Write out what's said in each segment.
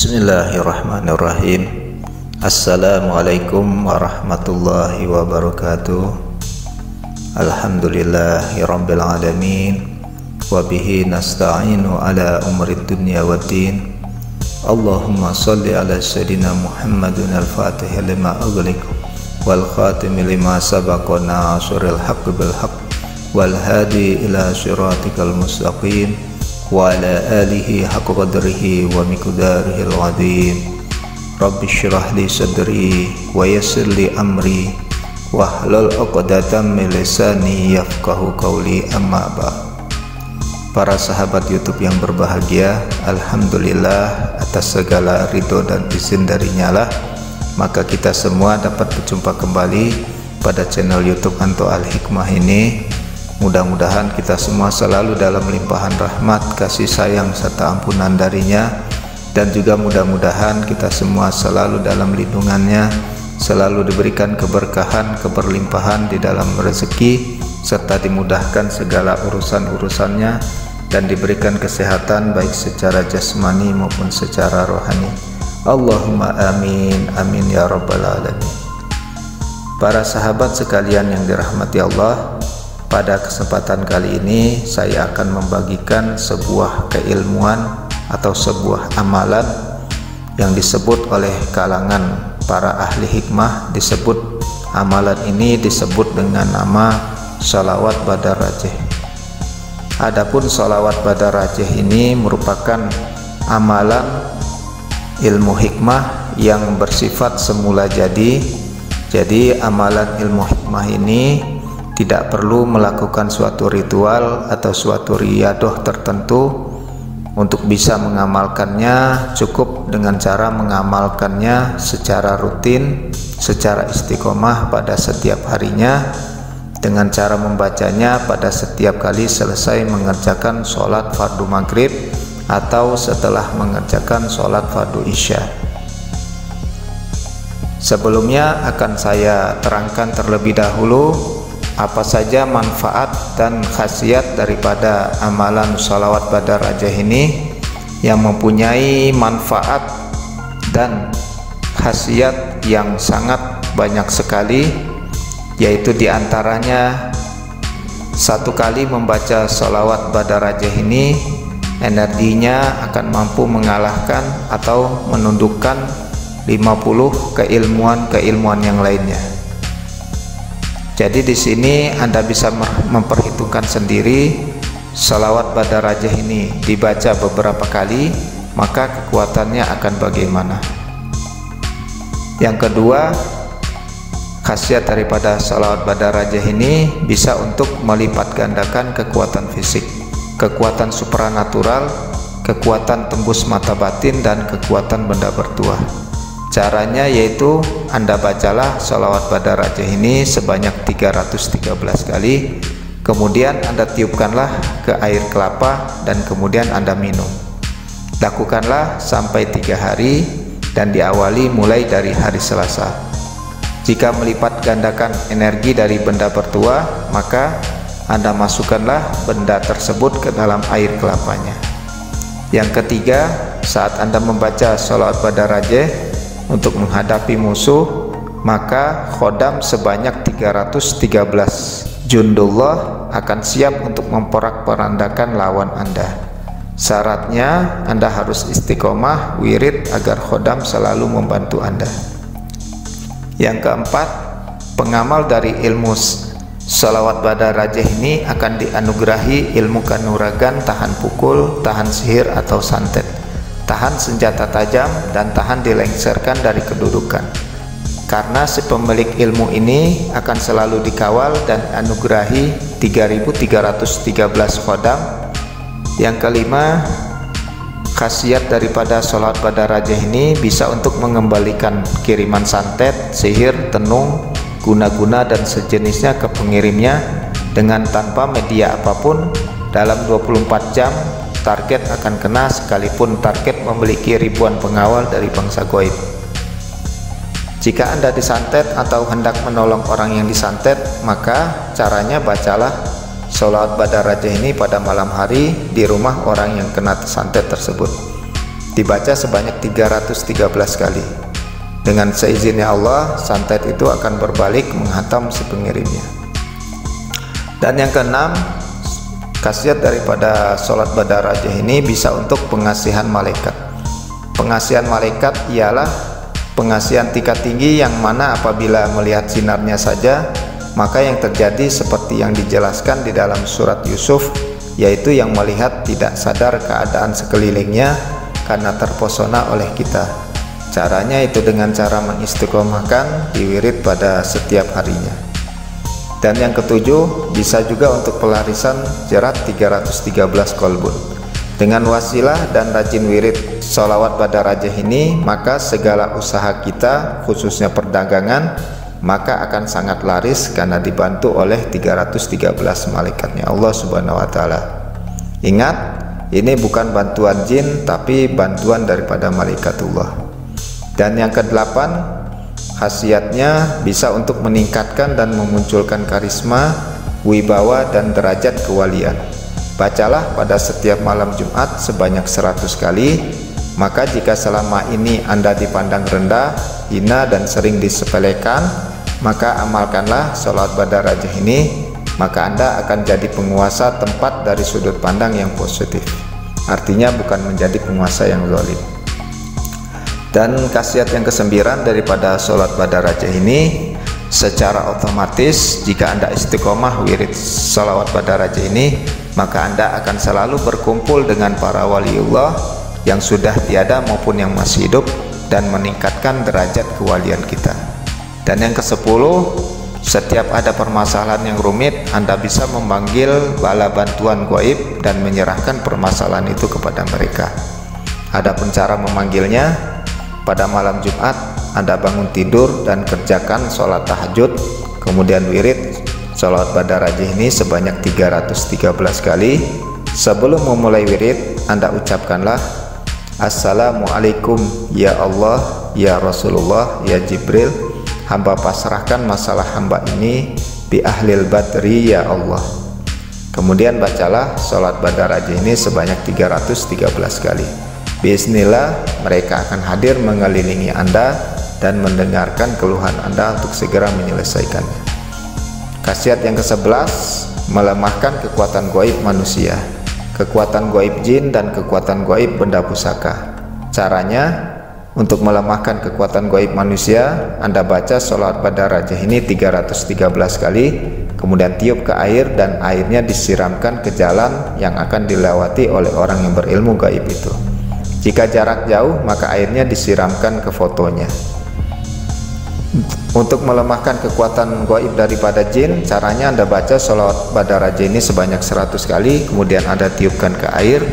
Bismillahirrahmanirrahim. Assalamualaikum warahmatullahi wabarakatuh. Alhamdulillahirabbil alamin. Wabihi nasta'inu ala umrid dunya waddin. Allahumma salli ala sayyidina Muhammadin al-fatih lima aghliq wal khatim lima sabaqa nasiril haqqi bil haqq wal hadi ila siratikal mustaqim wa ala alihi haqqa qadrihi wa miqdarihil azim. Rabbi shrah li sadri wa yassir li amri wahlul 'uqdatam min lisani yafqahu qawli, amma ba'd. Para sahabat YouTube yang berbahagia, alhamdulillah atas segala ridho dan izin darinya lah maka kita semua dapat berjumpa kembali pada channel YouTube Anto Al-Hikmah ini. Mudah-mudahan kita semua selalu dalam limpahan rahmat, kasih sayang serta ampunan darinya, dan juga mudah-mudahan kita semua selalu dalam lindungannya, selalu diberikan keberkahan, keberlimpahan di dalam rezeki, serta dimudahkan segala urusan-urusannya, dan diberikan kesehatan baik secara jasmani maupun secara rohani. Allahumma amin, amin ya rabbal alamin. Para sahabat sekalian yang dirahmati Allah, pada kesempatan kali ini saya akan membagikan sebuah keilmuan atau sebuah amalan yang disebut oleh kalangan para ahli hikmah. Amalan ini disebut dengan nama sholawat badar rajih. Adapun sholawat badar rajih ini merupakan amalan ilmu hikmah yang bersifat semula jadi amalan ilmu hikmah ini tidak perlu melakukan suatu ritual atau suatu riyadoh tertentu untuk bisa mengamalkannya. Cukup dengan cara mengamalkannya secara rutin, secara istiqomah pada setiap harinya, dengan cara membacanya pada setiap kali selesai mengerjakan sholat fardu maghrib atau setelah mengerjakan sholat fardu isya. Sebelumnya akan saya terangkan terlebih dahulu apa saja manfaat dan khasiat daripada amalan sholawat badar rajih ini, yang mempunyai manfaat dan khasiat yang sangat banyak sekali, yaitu diantaranya satu kali membaca sholawat badar rajih ini energinya akan mampu mengalahkan atau menundukkan 50 keilmuan yang lainnya. Jadi di sini Anda bisa memperhitungkan sendiri, sholawat badar rajih ini dibaca beberapa kali, maka kekuatannya akan bagaimana. Yang kedua, khasiat daripada sholawat badar rajih ini bisa untuk melipat gandakan kekuatan fisik, kekuatan supranatural, kekuatan tembus mata batin, dan kekuatan benda bertuah. Caranya yaitu Anda bacalah sholawat badar rajih ini sebanyak 313 kali, kemudian Anda tiupkanlah ke air kelapa dan kemudian Anda minum. Lakukanlah sampai 3 hari dan diawali mulai dari hari Selasa. Jika melipat gandakan energi dari benda bertuah, maka Anda masukkanlah benda tersebut ke dalam air kelapanya. Yang ketiga, saat Anda membaca sholawat badar rajih untuk menghadapi musuh, maka khodam sebanyak 313 jundullah akan siap untuk memporak-porandakan lawan Anda. Syaratnya Anda harus istiqomah wirid agar khodam selalu membantu Anda. Yang keempat, pengamal dari ilmu sholawat badar rajih ini akan dianugerahi ilmu kanuragan, tahan pukul, tahan sihir atau santet, tahan senjata tajam, dan tahan dilengsarkan dari kedudukan. Karena si pemilik ilmu ini akan selalu dikawal dan anugerahi 3313 khodam. Yang kelima, khasiat daripada sholawat badar rajih ini bisa untuk mengembalikan kiriman santet, sihir, tenung, guna-guna dan sejenisnya ke pengirimnya dengan tanpa media apapun dalam 24 jam. Target akan kena sekalipun target memiliki ribuan pengawal dari bangsa goib. Jika Anda disantet atau hendak menolong orang yang disantet, maka caranya bacalah sholawat badar rajih ini pada malam hari di rumah orang yang kena santet tersebut. dibaca sebanyak 313 kali. Dengan seizinnya Allah, santet itu akan berbalik menghantam si pengirimnya. Dan yang keenam, khasiat daripada sholat badarajah ini bisa untuk pengasihan malaikat. Pengasihan malaikat ialah pengasihan tingkat tinggi yang mana apabila melihat sinarnya saja, maka yang terjadi seperti yang dijelaskan di dalam surat Yusuf, yaitu yang melihat tidak sadar keadaan sekelilingnya karena terpesona oleh kita. Caranya itu dengan cara mengistiqomahkan di wirid pada setiap harinya. Dan yang ketujuh, bisa juga untuk pelarisan jerat 313 kolbun. Dengan wasilah dan rajin wirid sholawat badarajah ini, maka segala usaha kita, khususnya perdagangan, maka akan sangat laris karena dibantu oleh 313 malaikatnya Allah Subhanahu wa Ta'ala. Ingat, ini bukan bantuan jin, tapi bantuan daripada malaikatullah. Dan yang kedelapan, khasiatnya bisa untuk meningkatkan dan memunculkan karisma, wibawa dan derajat kewalian. Bacalah pada setiap malam Jumat sebanyak 100 kali. Maka jika selama ini Anda dipandang rendah, hina dan sering disepelekan, maka amalkanlah sholat badarajah ini, maka Anda akan jadi penguasa tempat dari sudut pandang yang positif. Artinya bukan menjadi penguasa yang zalim. Dan khasiat yang kesembilan daripada sholat badarajah ini, secara otomatis jika Anda istiqomah wirid sholawat badarajah ini, maka Anda akan selalu berkumpul dengan para waliullah yang sudah tiada maupun yang masih hidup, dan meningkatkan derajat kewalian kita. Dan yang ke-10, setiap ada permasalahan yang rumit, Anda bisa memanggil bala bantuan gaib dan menyerahkan permasalahan itu kepada mereka. Adapun cara memanggilnya, pada malam Jumat Anda bangun tidur dan kerjakan sholat tahajud, kemudian wirid sholawat badarajah ini sebanyak 313 kali. Sebelum memulai wirid, Anda ucapkanlah Assalamualaikum ya Allah, ya Rasulullah, ya Jibril, hamba pasrahkan masalah hamba ini bi ahlil badri ya Allah. Kemudian bacalah sholat badarajah ini sebanyak 313 kali. Bismillah, mereka akan hadir mengelilingi Anda dan mendengarkan keluhan Anda untuk segera menyelesaikannya. Khasiat yang ke-11, melemahkan kekuatan gaib manusia, kekuatan gaib jin dan kekuatan gaib benda pusaka. Caranya, untuk melemahkan kekuatan gaib manusia, Anda baca sholawat badarajah ini 313 kali, kemudian tiup ke air dan airnya disiramkan ke jalan yang akan dilewati oleh orang yang berilmu gaib itu. Jika jarak jauh, maka airnya disiramkan ke fotonya. Untuk melemahkan kekuatan gaib daripada jin, caranya Anda baca sholawat badarajah ini sebanyak 100 kali, kemudian Anda tiupkan ke air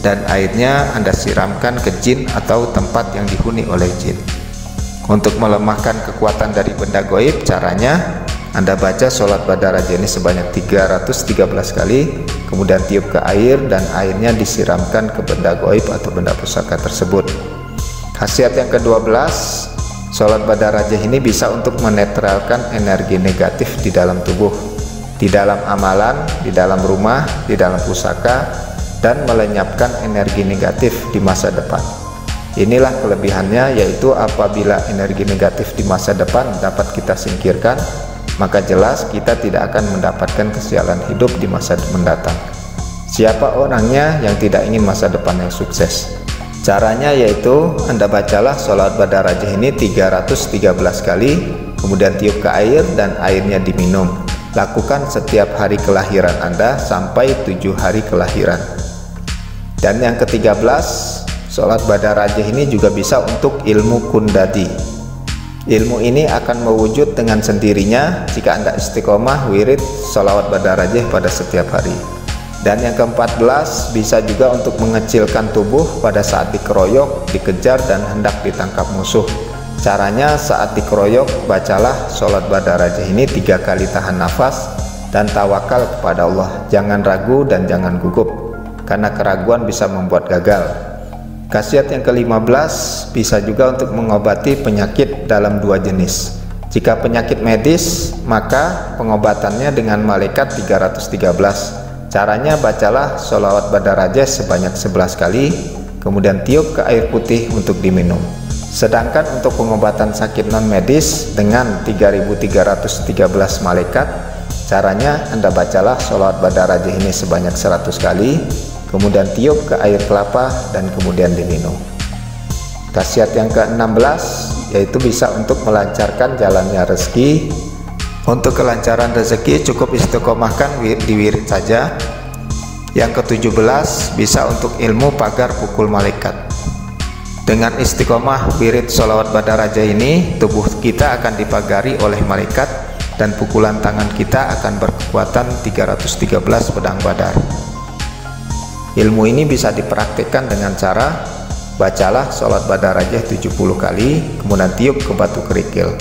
dan airnya Anda siramkan ke jin atau tempat yang dihuni oleh jin. Untuk melemahkan kekuatan dari benda gaib, caranya Anda baca sholat badarajah ini sebanyak 313 kali, kemudian tiup ke air dan airnya disiramkan ke benda gaib atau benda pusaka tersebut. Khasiat yang ke-12, sholat badarajah ini bisa untuk menetralkan energi negatif di dalam tubuh, di dalam amalan, di dalam rumah, di dalam pusaka, dan melenyapkan energi negatif di masa depan. Inilah kelebihannya, yaitu apabila energi negatif di masa depan dapat kita singkirkan, maka jelas kita tidak akan mendapatkan kesialan hidup di masa mendatang. Siapa orangnya yang tidak ingin masa depan yang sukses? Caranya yaitu Anda bacalah sholawat badarajah ini 313 kali, kemudian tiup ke air dan airnya diminum. Lakukan setiap hari kelahiran Anda sampai 7 hari kelahiran. Dan yang ke-13, sholat badarajah ini juga bisa untuk ilmu kundati. Ilmu ini akan mewujud dengan sendirinya jika Anda istiqomah wirid sholawat badarajah pada setiap hari. Dan yang ke-14, bisa juga untuk mengecilkan tubuh pada saat dikeroyok, dikejar dan hendak ditangkap musuh. Caranya saat dikeroyok, bacalah sholawat badarajah ini 3 kali tahan nafas dan tawakal kepada Allah. Jangan ragu dan jangan gugup, karena keraguan bisa membuat gagal. Khasiat yang ke-15, bisa juga untuk mengobati penyakit dalam 2 jenis. Jika penyakit medis, maka pengobatannya dengan malaikat 313. Caranya bacalah sholawat badarajah sebanyak 11 kali, kemudian tiup ke air putih untuk diminum. Sedangkan untuk pengobatan sakit non medis dengan 3313 malaikat, caranya Anda bacalah sholawat Badarajah ini sebanyak 100 kali, kemudian tiup ke air kelapa dan kemudian diminum. Khasiat yang ke-16 yaitu bisa untuk melancarkan jalannya rezeki. Untuk kelancaran rezeki cukup istiqomahkan di wirid saja. Yang ke-17 bisa untuk ilmu pagar pukul malaikat. Dengan istiqomah wirid sholawat Badarajah ini, tubuh kita akan dipagari oleh malaikat dan pukulan tangan kita akan berkekuatan 313 pedang Badar. Ilmu ini bisa dipraktikkan dengan cara bacalah sholawat Badarajah 70 kali, kemudian tiup ke batu kerikil.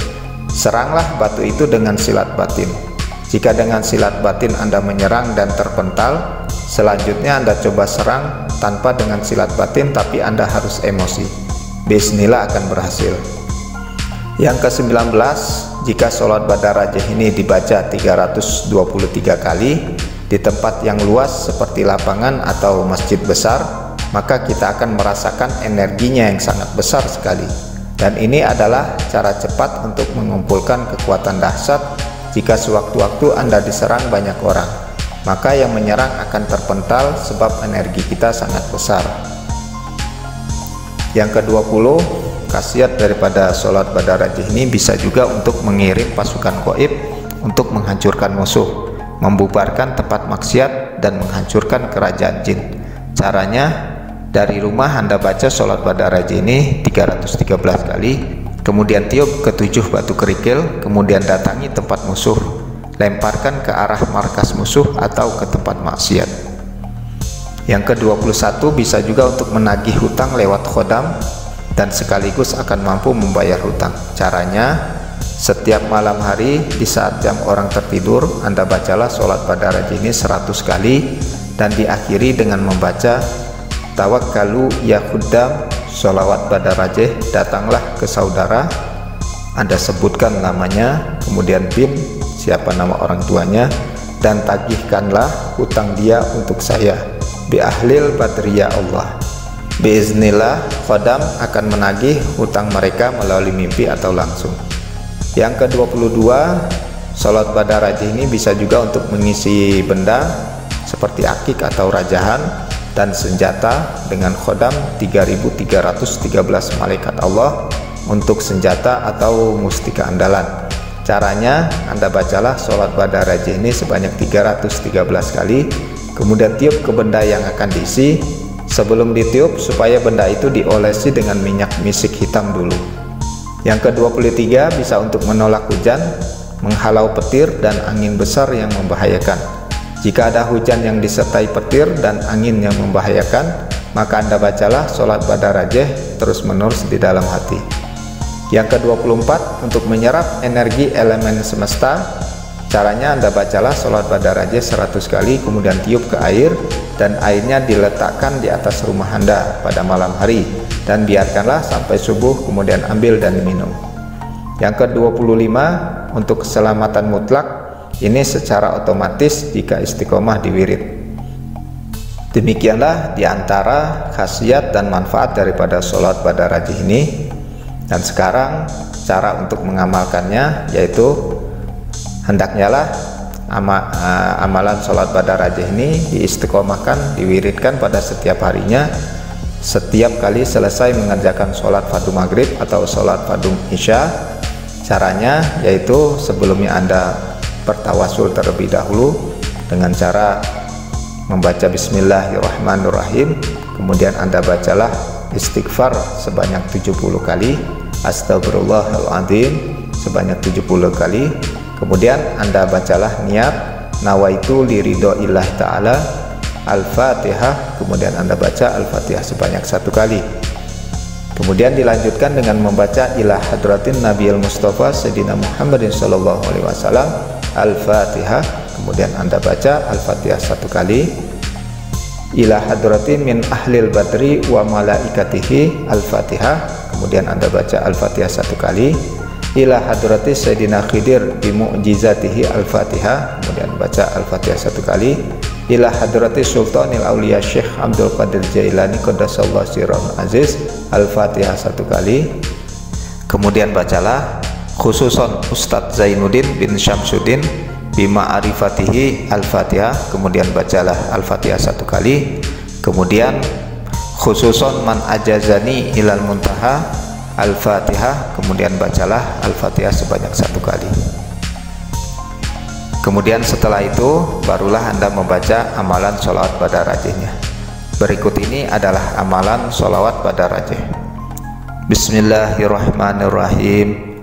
Seranglah batu itu dengan silat batin. Jika dengan silat batin Anda menyerang dan terpental, selanjutnya Anda coba serang tanpa dengan silat batin, tapi Anda harus emosi. Bismillah akan berhasil. Yang ke-19, jika sholawat Badarajah ini dibaca 323 kali di tempat yang luas seperti lapangan atau masjid besar, maka kita akan merasakan energinya yang sangat besar sekali. Dan ini adalah cara cepat untuk mengumpulkan kekuatan dahsyat jika sewaktu-waktu Anda diserang banyak orang. Maka yang menyerang akan terpental sebab energi kita sangat besar. Yang ke-20, khasiat daripada sholawat Badarajah ini bisa juga untuk mengirim pasukan gaib untuk menghancurkan musuh, membubarkan tempat maksiat, dan menghancurkan kerajaan jin. Caranya, dari rumah Anda baca sholawat Badarajah ini 313 kali, kemudian tiup ke 7 batu kerikil, kemudian datangi tempat musuh, lemparkan ke arah markas musuh atau ke tempat maksiat. Yang ke-21 bisa juga untuk menagih hutang lewat khodam dan sekaligus akan mampu membayar hutang. Caranya, setiap malam hari di saat jam orang tertidur, Anda bacalah sholawat Badarajah ini 100 kali dan diakhiri dengan membaca Tawakkalu ya khuddam sholawat Badarajah, datanglah ke saudara, Anda sebutkan namanya, kemudian bin, siapa nama orang tuanya, dan tagihkanlah hutang dia untuk saya, bi ahlil badri ya Allah. Biiznillah, khodam akan menagih hutang mereka melalui mimpi atau langsung. Yang ke-22, sholawat Badarajah ini bisa juga untuk mengisi benda seperti akik atau rajahan dan senjata dengan khodam 3313 malaikat Allah untuk senjata atau mustika andalan. Caranya, Anda bacalah sholawat Badarajah ini sebanyak 313 kali, kemudian tiup ke benda yang akan diisi. Sebelum ditiup, supaya benda itu diolesi dengan minyak misik hitam dulu. Yang ke-23 bisa untuk menolak hujan, menghalau petir dan angin besar yang membahayakan. Jika ada hujan yang disertai petir dan angin yang membahayakan, maka Anda bacalah sholawat Badarajah terus-menerus di dalam hati. Yang ke-24 untuk menyerap energi elemen semesta, caranya Anda bacalah sholawat Badarajah 100 kali, kemudian tiup ke air dan airnya diletakkan di atas rumah Anda pada malam hari dan biarkanlah sampai subuh, kemudian ambil dan minum. Yang ke-25 untuk keselamatan mutlak, ini secara otomatis jika istiqomah di wirid. Demikianlah diantara khasiat dan manfaat daripada sholawat Badarajah ini. Dan sekarang cara untuk mengamalkannya, yaitu hendaknya lah amalan sholawat Badarajah ini diistiqomahkan, diwiridkan pada setiap harinya. Setiap kali selesai mengerjakan sholat fardu maghrib atau sholat fardu isya, caranya yaitu sebelumnya Anda bertawasul terlebih dahulu dengan cara membaca Bismillahirrahmanirrahim, kemudian Anda bacalah istighfar sebanyak 70 kali, Astagfirullahaladzim sebanyak 70 kali, kemudian Anda bacalah niat nawaitu liridhoillah ta'ala, Al-Fatihah, kemudian Anda baca Al-Fatihah sebanyak 1 kali. Kemudian dilanjutkan dengan membaca ila hadratin Nabiyil Mustafa Sayyidina Muhammadin sallallahu alaihi wasallam, Al-Fatihah, kemudian Anda baca Al-Fatihah 1 kali. Ila hadratin min ahlil badri wa malaikatihi, Al-Fatihah, kemudian Anda baca Al-Fatihah 1 kali. Ila hadrati Sayyidina Khidir bi mu'jizatihi, Al-Fatihah, kemudian baca Al-Fatihah 1 kali. ila hadratis sultanil auliya Syekh Abdul Qadir Jailani qaddasallahu sirrahul aziz. Al-Fatihah 1 kali. Kemudian bacalah khususon Ustadz Zainuddin bin Syamsuddin bima arifatihi Al-Fatihah. Kemudian bacalah Al-Fatihah 1 kali. Kemudian khususon man ajazani ilal muntaha Al-Fatihah. Kemudian bacalah Al-Fatihah sebanyak 1 kali. Kemudian setelah itu barulah Anda membaca amalan sholawat pada rajihnya. Berikut ini adalah amalan sholawat pada rajih. Bismillahirrahmanirrahim.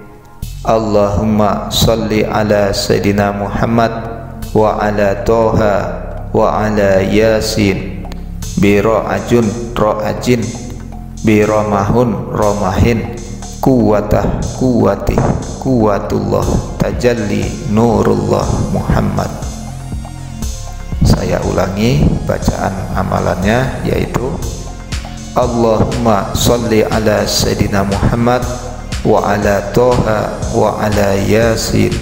Allahumma sholli ala Sayyidina Muhammad wa ala Toha wa ala Yasin bi ro'ajun ro'ajin bi romahun romahin kuwatah kuwati kuwatullah tajalli nurullah Muhammad. Saya ulangi bacaan amalannya, yaitu Allahumma sholli ala Sayyidina Muhammad wa ala Toha wa ala Yasin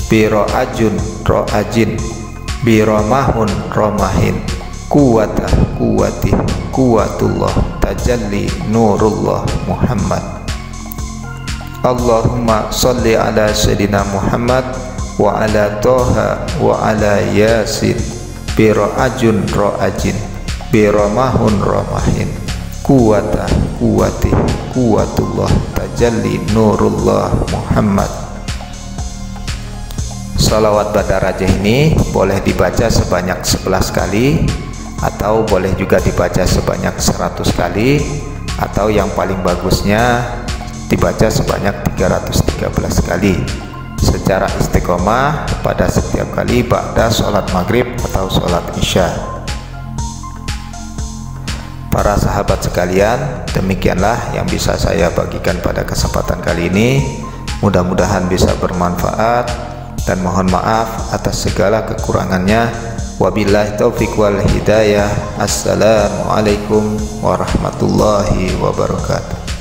bi ro'ajun ro'ajin bi romahun romahin kuwatah kuwati kuwatullah tajalli nurullah Muhammad. Allahumma sholli ala Sayyidina Muhammad wa ala Toha wa ala Yasin bi ro'ajun ro'ajin bi romahun romahin kuwatah kuwati kuwatullah tajalli nurullah Muhammad. Salawat pada rajih ini boleh dibaca sebanyak 11 kali, atau boleh juga dibaca sebanyak 100 kali, atau yang paling bagusnya dibaca sebanyak 313 kali secara istiqomah pada setiap kali ba'da sholat maghrib atau sholat isya. Para sahabat sekalian, demikianlah yang bisa saya bagikan pada kesempatan kali ini. Mudah-mudahan bisa bermanfaat, dan mohon maaf atas segala kekurangannya. Wabillahi taufiq wal hidayah. Assalamualaikum warahmatullahi wabarakatuh.